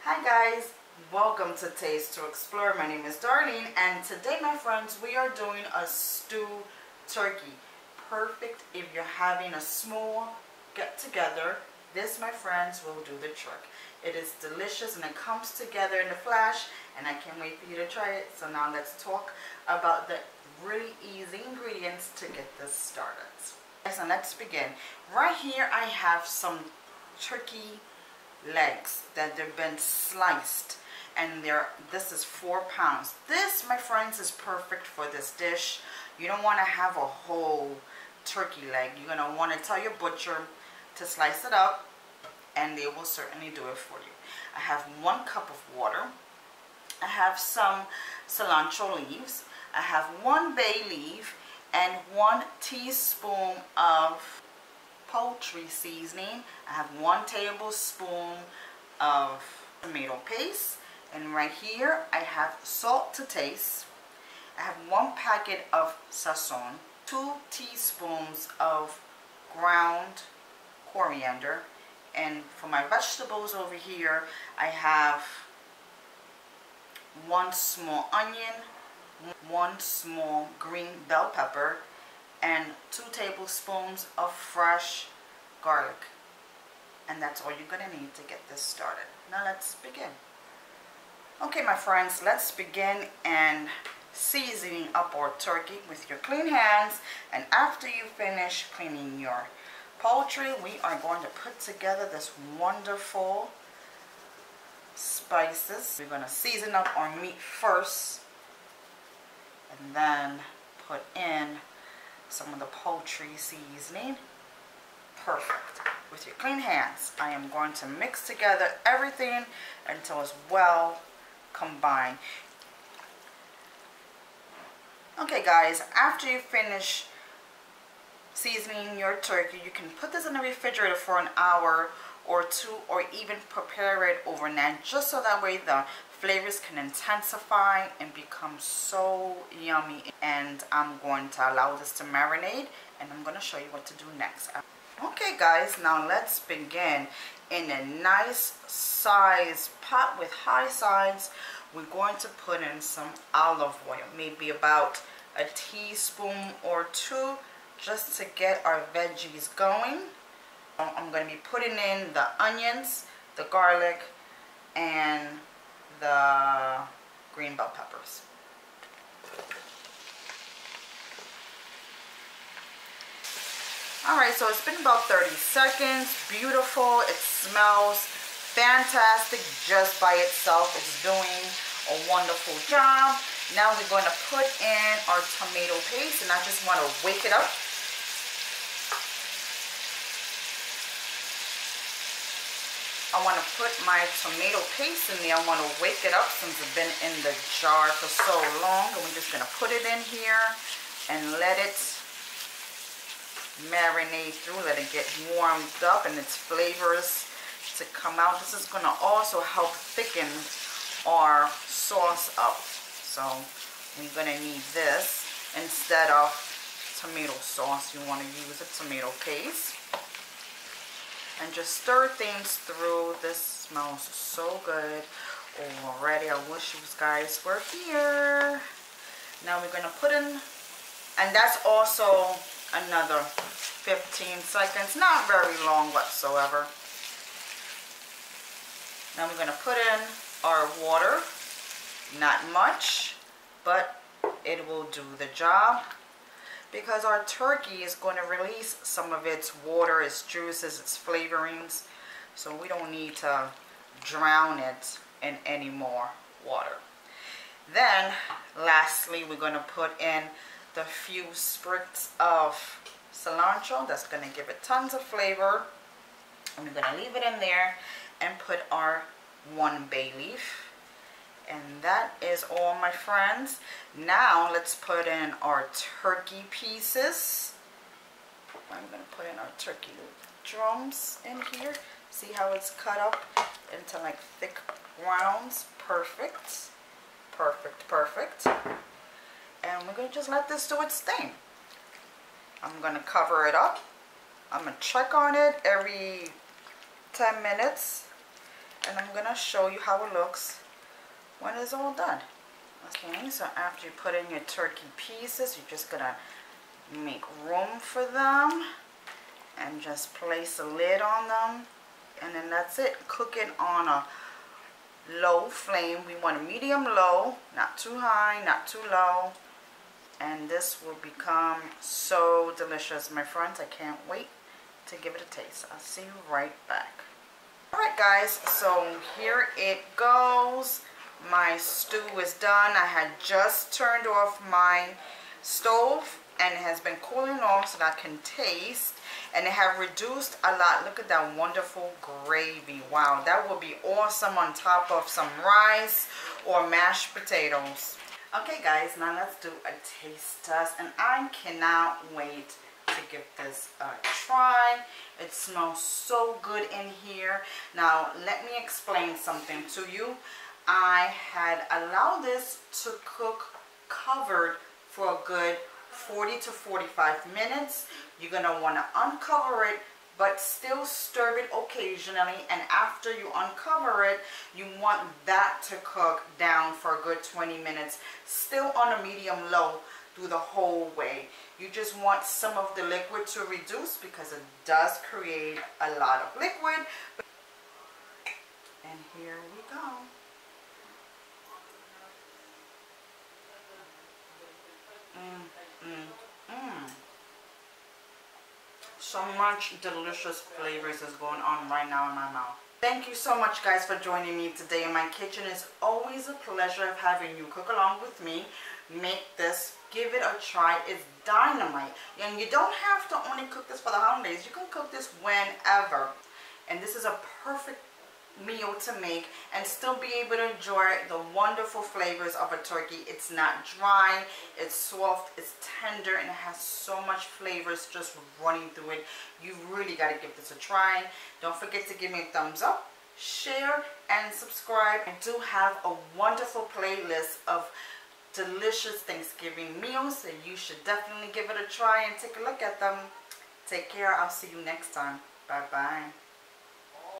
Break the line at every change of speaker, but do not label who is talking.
Hi guys, welcome to Taste to Explore. My name is Darlene, and today, my friends, we are doing a stew turkey. Perfect if you're having a small get-together. This, my friends, will do the trick. It is delicious and it comes together in a flash, and I can't wait for you to try it. So now let's talk about the really easy ingredients to get this started. So let's begin. Right here I have some turkey legs that they've been sliced, and this is 4 pounds. This, my friends, is perfect for this dish. You don't want to have a whole turkey leg. You're going to want to tell your butcher to slice it up, and they will certainly do it for you. I have 1 cup of water. I have some cilantro leaves. I have 1 bay leaf and 1 teaspoon of poultry seasoning. I have 1 tablespoon of tomato paste, and right here I have salt to taste. I have 1 packet of sazon, 2 teaspoons of ground coriander, and for my vegetables over here I have 1 small onion, 1 small green bell pepper, and 2 tablespoons of fresh garlic. And that's all you're going to need to get this started. Now let's begin. Okay, my friends, let's begin and seasoning up our turkey with your clean hands. And after you finish cleaning your poultry, we are going to put together this wonderful spices. We're going to season up our meat first and then put in some of the poultry seasoning. Perfect. With your clean hands, I am going to mix together everything until it's well combined. Okay guys, after you finish seasoning your turkey, you can put this in the refrigerator for an hour or 2, or even prepare it overnight, just so that way the flavors can intensify and become so yummy. And I'm going to allow this to marinate, and I'm going to show you what to do next. Okay guys, now let's begin. In a nice size pot with high sides, we're going to put in some olive oil, maybe about a teaspoon or 2, just to get our veggies going. I'm going to be putting in the onions, the garlic, and the green bell peppers. Alright, so it's been about 30 seconds. Beautiful. It smells fantastic just by itself. It's doing a wonderful job. Now we're going to put in our tomato paste, and I just want to wake it up. I want to put my tomato paste in there. I want to wake it up since it's been in the jar for so long. And we're just going to put it in here and let it marinate through. Let it get warmed up and its flavors to come out. This is going to also help thicken our sauce up. So we're going to need this instead of tomato sauce. You want to use a tomato paste. And just stir things through. This smells so good already. I wish you guys were here. Now we're going to put in, and that's also another 15 seconds, not very long whatsoever. Now we're going to put in our water, not much, but it will do the job, because our turkey is going to release some of its water, its juices, its flavorings, so we don't need to drown it in any more water. Then lastly, we're going to put in the few sprigs of cilantro. That's going to give it tons of flavor, and we're going to leave it in there and put our 1 bay leaf. And that is all, my friends. Now let's put in our turkey pieces. I'm going to put in our turkey drums in here. See how it's cut up into like thick rounds. Perfect. Perfect, perfect. And we're going to just let this do its thing. I'm going to cover it up. I'm going to check on it every 10 minutes and I'm gonna show you how it looks when it's all done. Okay, so after you put in your turkey pieces, you're just gonna make room for them and just place a lid on them, and then that's it. Cook it on a low flame. We want a medium low, not too high, not too low, and this will become so delicious, my friends. I can't wait to give it a taste. I'll see you right back. Alright guys, so here it goes. My stew is done. I had just turned off my stove and it has been cooling off so that I can taste, and it have reduced a lot. Look at that wonderful gravy. Wow, that would be awesome on top of some rice or mashed potatoes. Okay guys, now let's do a taste test, and I cannot wait to give this a try. It smells so good in here. Now let me explain something to you. I had allowed this to cook covered for a good 40 to 45 minutes. You're going to want to uncover it, but still stir it occasionally, and after you uncover it, you want that to cook down for a good 20 minutes, still on a medium low through the whole way. You just want some of the liquid to reduce because it does create a lot of liquid. And here we go. So much delicious flavors is going on right now in my mouth. Thank you so much guys for joining me today in my kitchen. It's always a pleasure of having you cook along with me. Make this, give it a try. It's dynamite. And you don't have to only cook this for the holidays. You can cook this whenever. And this is a perfect meal to make and still be able to enjoy the wonderful flavors of a turkey. It's not dry, it's soft, it's tender, and it has so much flavors just running through it. You really got to give this a try. Don't forget to give me a thumbs up, share, and subscribe. I do have a wonderful playlist of delicious Thanksgiving meals, so you should definitely give it a try and take a look at them. Take care. I'll see you next time. Bye bye.